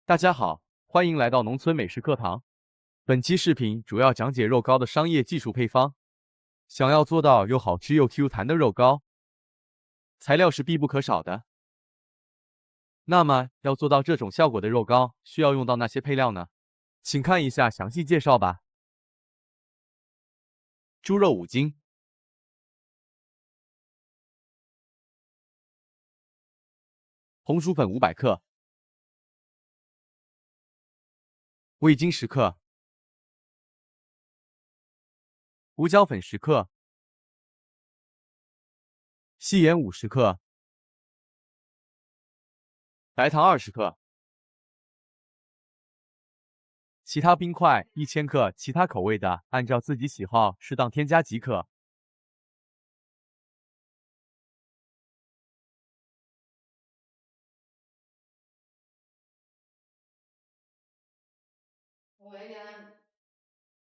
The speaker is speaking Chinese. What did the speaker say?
大家好，欢迎来到农村美食课堂。本期视频主要讲解肉糕的商业技术配方。想要做到又好吃又 Q 弹的肉糕，材料是必不可少的。那么要做到这种效果的肉糕，需要用到哪些配料呢？请看一下详细介绍吧。猪肉5斤，红薯粉500克，味精10克，胡椒粉10克，细盐50克，白糖20克，其他冰块1000克，其他口味的按照自己喜好适当添加即可。